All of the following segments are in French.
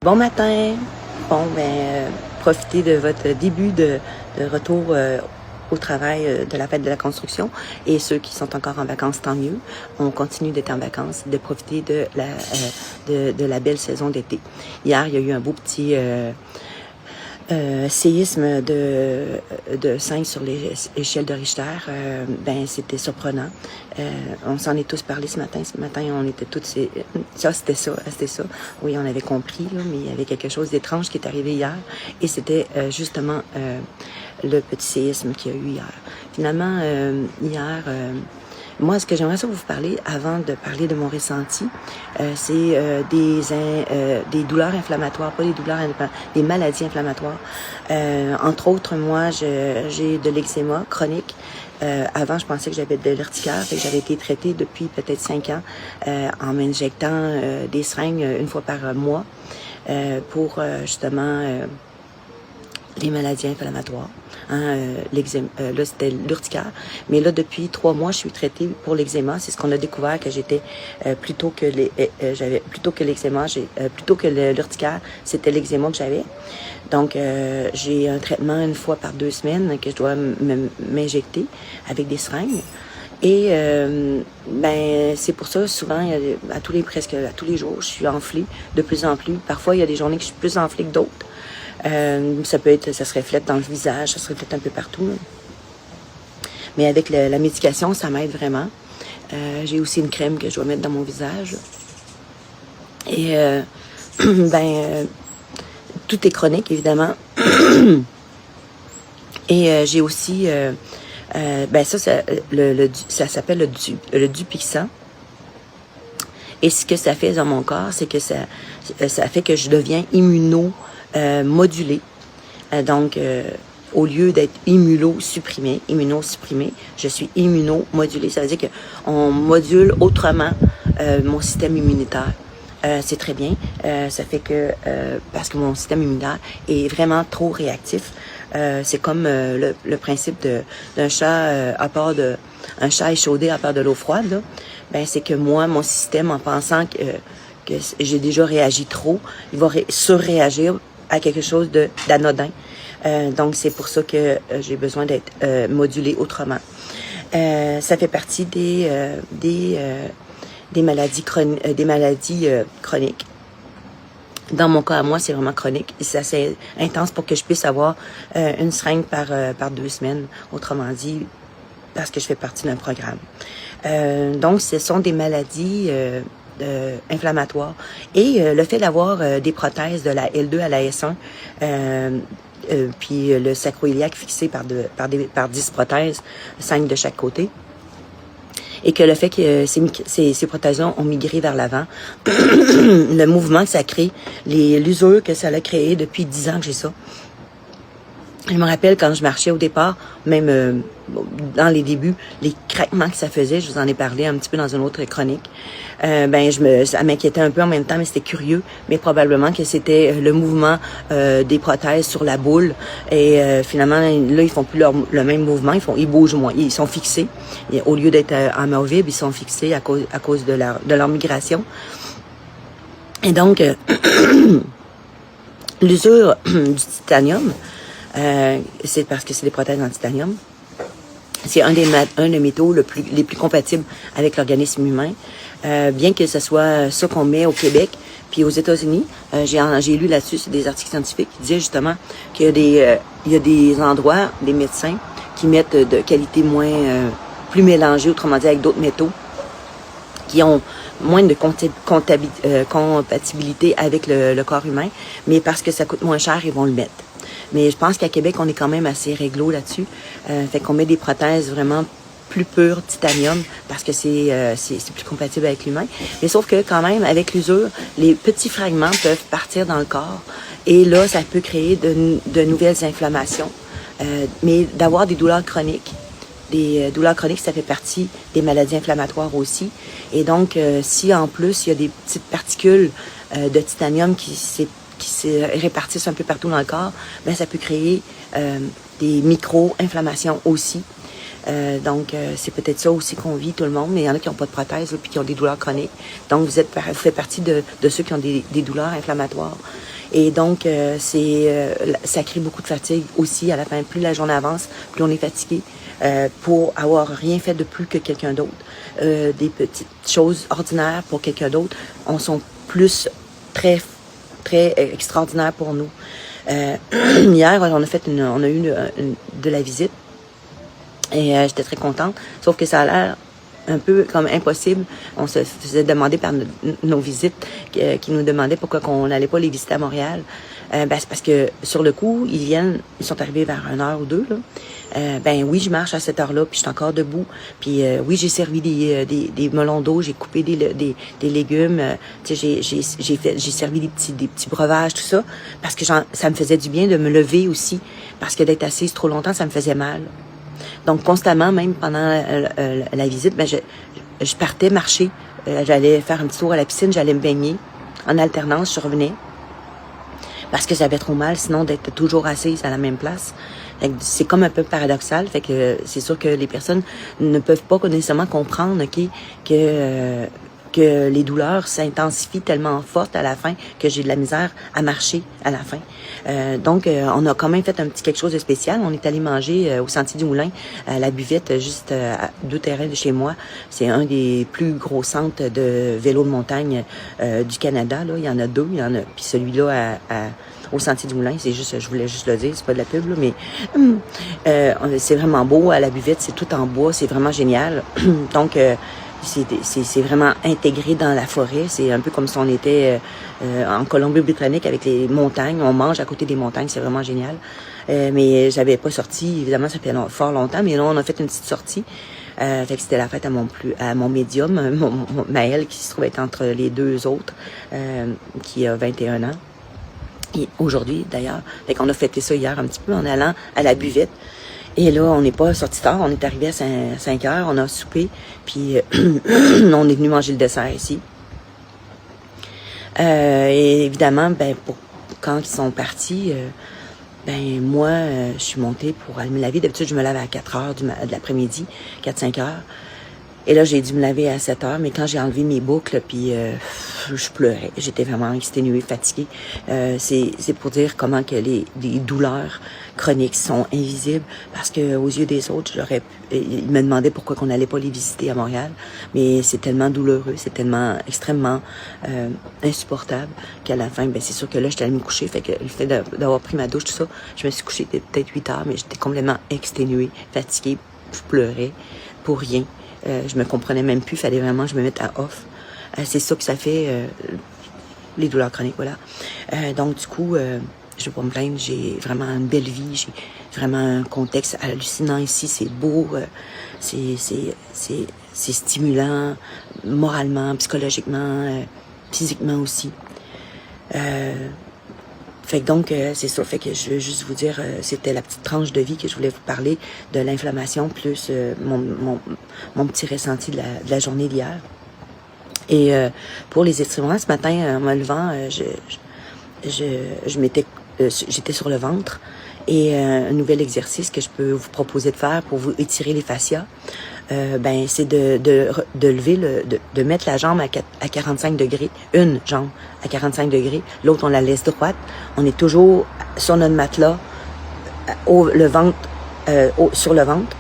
Bon matin! Bon, profitez de votre début de retour au travail de la fête de la construction. Et ceux qui sont encore en vacances, tant mieux. On continue d'être en vacances, de profiter de la belle saison d'été. Hier, il y a eu un beau petit séisme de 5 sur l'échelle de Richter. C'était surprenant. On s'en est tous parlé ce matin. Ce matin, on était tous... c'était ça. Oui, on avait compris, là, mais il y avait quelque chose d'étrange qui est arrivé hier. Et c'était justement le petit séisme qu'il y a eu hier. Finalement, hier... moi, ce que j'aimerais ça vous parler, avant de parler de mon ressenti, c'est des douleurs inflammatoires, pas des douleurs, des maladies inflammatoires. Entre autres, moi, j'ai de l'eczéma chronique. Avant, je pensais que j'avais de l'urticaire, et j'avais été traitée depuis peut-être 5 ans en m'injectant des seringues une fois par mois pour justement les maladies inflammatoires. Là, c'était l'urticaire. Mais là, depuis 3 mois, je suis traitée pour l'eczéma. C'est ce qu'on a découvert, que j'étais plutôt que l'eczéma, plutôt que l'urticaire, c'était l'eczéma que j'avais. Donc, j'ai un traitement une fois par 2 semaines que je dois m'injecter avec des seringues. Et c'est pour ça, souvent, presque à tous les jours, je suis enflée de plus en plus. Parfois, il y a des journées que je suis plus enflée que d'autres. Ça se reflète dans le visage, ça se reflète un peu partout. Là. Mais avec la médication, ça m'aide vraiment. J'ai aussi une crème que je dois mettre dans mon visage. Et tout est chronique, évidemment. Et j'ai aussi... ça s'appelle le Dupixent. Et ce que ça fait dans mon corps, c'est que ça fait que je deviens immunomodulée. Donc, au lieu d'être immunosupprimée, je suis immunomodulée. Ça veut dire qu'on module autrement mon système immunitaire. C'est très bien. Ça fait que, parce que mon système immunitaire est vraiment trop réactif, c'est comme le principe d'un chat un chat échaudé à part de l'eau froide, là. C'est que moi, mon système, en pensant que j'ai déjà réagi trop, il va surréagir à quelque chose d'anodin. Donc, c'est pour ça que j'ai besoin d'être modulée autrement. Ça fait partie des maladies chroniques. Dans mon cas à moi, c'est vraiment chronique. C'est assez intense pour que je puisse avoir une seringue par 2 semaines. Autrement dit, parce que je fais partie d'un programme. Donc, ce sont des maladies inflammatoires. Et le fait d'avoir des prothèses de la L2 à la S1, puis le sacro-iliaque fixé par 10 prothèses, 5 de chaque côté, et que le fait que ces prothèses-là ont migré vers l'avant, le mouvement que ça crée, l'usure que ça a créé depuis 10 ans que j'ai ça. Je me rappelle quand je marchais au départ, même dans les débuts, les craquements que ça faisait, je vous en ai parlé un petit peu dans une autre chronique. Ça m'inquiétait un peu en même temps, mais c'était curieux. Mais probablement que c'était le mouvement des prothèses sur la boule. Et finalement, là, ils font plus le même mouvement, ils bougent moins, ils sont fixés. Et au lieu d'être amovibles, ils sont fixés à cause de leur migration. Et donc, l'usure du titanium, c'est parce que c'est des prothèses en titanium. C'est un des métaux les plus compatibles avec l'organisme humain. Bien que ce soit ça qu'on met au Québec, puis aux États-Unis, j'ai lu là-dessus sur des articles scientifiques qui disaient justement qu'il y a des endroits, des médecins, qui mettent de qualité plus mélangée, autrement dit avec d'autres métaux, qui ont moins de compatibilité avec le corps humain, mais parce que ça coûte moins cher, ils vont le mettre. Mais je pense qu'à Québec, on est quand même assez réglo là-dessus. Fait qu'on met des prothèses vraiment plus pures, titanium, parce que c'est plus compatible avec l'humain. Mais sauf que quand même, avec l'usure, les petits fragments peuvent partir dans le corps. Et là, ça peut créer de nouvelles inflammations. Mais d'avoir des douleurs chroniques, ça fait partie des maladies inflammatoires aussi. Et donc, si en plus, il y a des petites particules de titanium qui se répartissent un peu partout dans le corps, ça peut créer des micro-inflammations aussi. Donc, c'est peut-être ça aussi qu'on vit tout le monde, mais il y en a qui n'ont pas de prothèse, puis qui ont des douleurs chroniques. Donc, vous faites partie de ceux qui ont des douleurs inflammatoires. Et donc, ça crée beaucoup de fatigue aussi à la fin. Plus la journée avance, plus on est fatigué pour avoir rien fait de plus que quelqu'un d'autre. Des petites choses ordinaires pour quelqu'un d'autre, on sont plus très extraordinaires pour nous. Hier, on a eu de la visite et j'étais très contente, sauf que ça a l'air un peu comme impossible. On se faisait demander par nos visites qui nous demandaient pourquoi on n'allait pas les visiter à Montréal. C'est parce que sur le coup, ils sont arrivés vers 1h ou 2, là. Oui, je marche à cette heure-là, puis je suis encore debout. Puis oui, j'ai servi des melons d'eau, j'ai coupé des légumes, j'ai servi des petits breuvages, tout ça, parce que ça me faisait du bien de me lever aussi, parce que d'être assise trop longtemps, ça me faisait mal. Donc constamment, même pendant la visite, je partais marcher, j'allais faire un petit tour à la piscine, j'allais me baigner. En alternance, je revenais. Parce que j'avais trop mal, sinon d'être toujours assise à la même place. C'est comme un peu paradoxal. Fait que c'est sûr que les personnes ne peuvent pas nécessairement comprendre, que les douleurs s'intensifient tellement fortes à la fin que j'ai de la misère à marcher à la fin. Donc, on a quand même fait un petit quelque chose de spécial. On est allé manger au Sentier du Moulin, à la buvette, juste à 2 terrains de chez moi. C'est un des plus gros centres de vélo de montagne du Canada. Là. Il y en a 2. Puis celui-là au Sentier du Moulin, c'est juste, je voulais juste le dire, c'est pas de la pub, là, mais c'est vraiment beau. À la buvette, c'est tout en bois, c'est vraiment génial. Donc, c'est vraiment intégré dans la forêt. C'est un peu comme si on était en Colombie-Britannique avec les montagnes. On mange à côté des montagnes, c'est vraiment génial. Mais j'avais pas sorti, évidemment, ça fait fort longtemps, mais là, on a fait une petite sortie. Fait que c'était la fête à mon médium, Maël, qui se trouve être entre les 2 autres, qui a 21 ans. Et aujourd'hui, d'ailleurs. Fait qu'on a fêté ça hier un petit peu en allant à la buvette. Et là, on n'est pas sorti tard, on est arrivé à 5 heures, on a soupé, puis on est venu manger le dessert ici. Et évidemment, quand ils sont partis, moi, je suis montée pour aller me laver. D'habitude, je me lave à 4 heures de l'après-midi, 4-5 heures. Et là, j'ai dû me laver à 7 heures, mais quand j'ai enlevé mes boucles, puis je pleurais. J'étais vraiment exténuée, fatiguée. C'est pour dire comment que les douleurs chroniques sont invisibles, parce que aux yeux des autres, ils me demandaient pourquoi qu'on n'allait pas les visiter à Montréal, mais c'est tellement douloureux, c'est tellement extrêmement insupportable qu'à la fin, c'est sûr que là, j'étais allée me coucher, fait que le fait d'avoir pris ma douche, tout ça, je me suis couchée peut-être 8 heures, mais j'étais complètement exténuée, fatiguée, je pleurais pour rien. Je me comprenais même plus, il fallait vraiment que je me mette à off. C'est ça que ça fait, les douleurs chroniques, voilà. Donc, du coup, je vais pas me plaindre, j'ai vraiment une belle vie, j'ai vraiment un contexte hallucinant ici, c'est beau, c'est stimulant, moralement, psychologiquement, physiquement aussi. Fait que donc, c'est ça. Fait que je veux juste vous dire, c'était la petite tranche de vie que je voulais vous parler de l'inflammation, plus mon petit ressenti de la journée d'hier. Et pour les étirements, ce matin, en me levant, j'étais sur le ventre. Et un nouvel exercice que je peux vous proposer de faire pour vous étirer les fascias, c'est de lever de mettre la jambe à 45 degrés, une jambe à 45 degrés, l'autre on la laisse droite. On est toujours sur notre matelas, le ventre sur le ventre,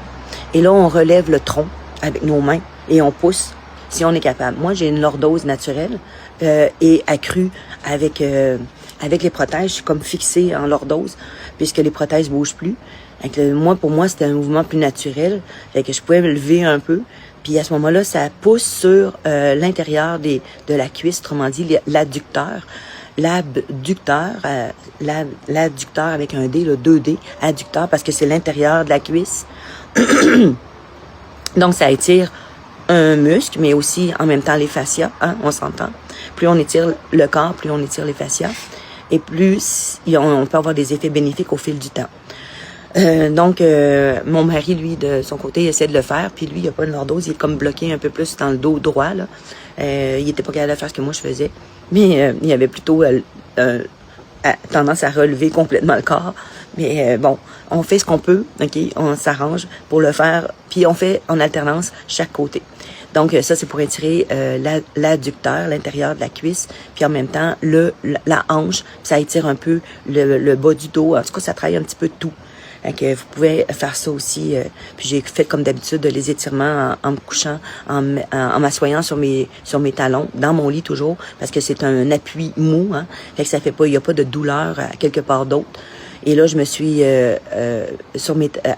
et là on relève le tronc avec nos mains et on pousse si on est capable. Moi j'ai une lordose naturelle et accrue avec les prothèses. Je suis comme fixée en lordose puisque les prothèses bougent plus. Pour moi, c'était un mouvement plus naturel. Fait que je pouvais me lever un peu. Puis à ce moment-là, ça pousse sur l'intérieur de la cuisse, autrement dit, l'adducteur. L'abducteur avec un D, le 2D, adducteur, parce que c'est l'intérieur de la cuisse. Donc, ça étire un muscle, mais aussi en même temps les fascias, hein, on s'entend. Plus on étire le corps, plus on étire les fascias. Et plus on peut avoir des effets bénéfiques au fil du temps. Donc, mon mari, lui, de son côté, il essaie de le faire, puis lui, il a pas de lordose, il est comme bloqué un peu plus dans le dos droit, là. Il était pas capable de faire ce que moi je faisais, mais il avait plutôt tendance à relever complètement le corps. Mais bon, on fait ce qu'on peut, ok, on s'arrange pour le faire, puis on fait en alternance chaque côté. Donc, ça, c'est pour étirer l'adducteur, l'intérieur de la cuisse, puis en même temps, la hanche, ça étire un peu le bas du dos. En tout cas, ça travaille un petit peu tout. Donc, vous pouvez faire ça aussi. Puis j'ai fait comme d'habitude les étirements en me couchant, en m'assoyant sur mes talons, dans mon lit toujours, parce que c'est un appui mou. Hein, fait que ça fait pas, il n'y a pas de douleur à quelque part d'autre. Et là, je me suis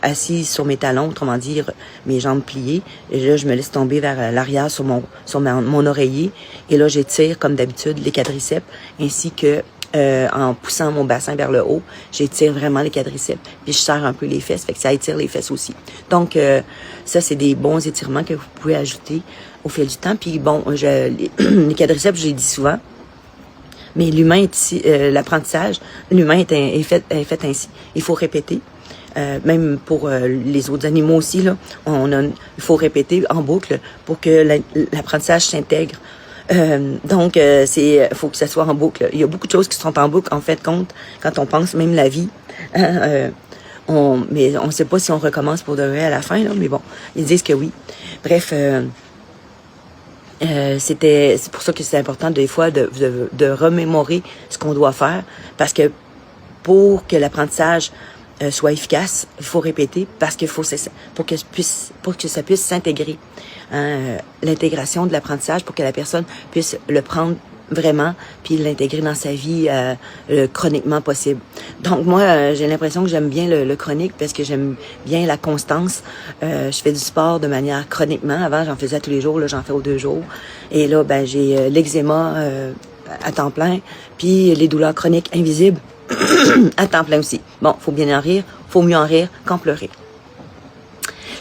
assise sur mes talons, autrement dire, mes jambes pliées. Et là, je me laisse tomber vers l'arrière sur mon oreiller. Et là, j'étire, comme d'habitude, les quadriceps, ainsi que en poussant mon bassin vers le haut, j'étire vraiment les quadriceps. Puis je serre un peu les fesses, fait que ça étire les fesses aussi. Donc, ça, c'est des bons étirements que vous pouvez ajouter au fil du temps. Puis bon, les quadriceps, je l'ai dit souvent, mais l'humain est ici, l'apprentissage, l'humain est fait ainsi. Il faut répéter. Même pour les autres animaux aussi, là, il faut répéter en boucle pour que l'apprentissage s'intègre. Donc, faut que ça soit en boucle. Il y a beaucoup de choses qui sont en boucle, en fait, compte, quand on pense même la vie. Mais on ne sait pas si on recommence pour de vrai à la fin, là, mais bon, ils disent que oui. Bref, c'est pour ça que c'est important des fois de remémorer ce qu'on doit faire, parce que pour que l'apprentissage soit efficace, il faut répéter, parce qu'il faut pour que ça puisse s'intégrer. Hein, l'intégration de l'apprentissage pour que la personne puisse le prendre vraiment puis l'intégrer dans sa vie chroniquement possible. Donc moi, j'ai l'impression que j'aime bien le chronique parce que j'aime bien la constance. Je fais du sport de manière chroniquement. Avant, j'en faisais tous les jours. Là, j'en fais aux 2 jours. Et là, ben j'ai l'eczéma à temps plein puis les douleurs chroniques invisibles à temps plein aussi. Bon, faut bien en rire. Faut mieux en rire qu'en pleurer.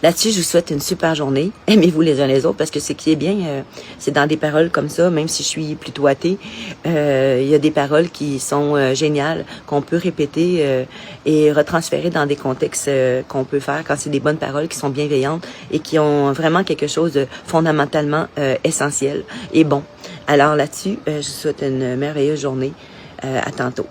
Là-dessus, je vous souhaite une super journée. Aimez-vous les uns les autres, parce que ce qui est bien, c'est dans des paroles comme ça, même si je suis plutôt athée, il y a des paroles qui sont géniales, qu'on peut répéter et retransférer dans des contextes qu'on peut faire quand c'est des bonnes paroles qui sont bienveillantes et qui ont vraiment quelque chose de fondamentalement essentiel et bon. Alors là-dessus, je vous souhaite une merveilleuse journée. À tantôt.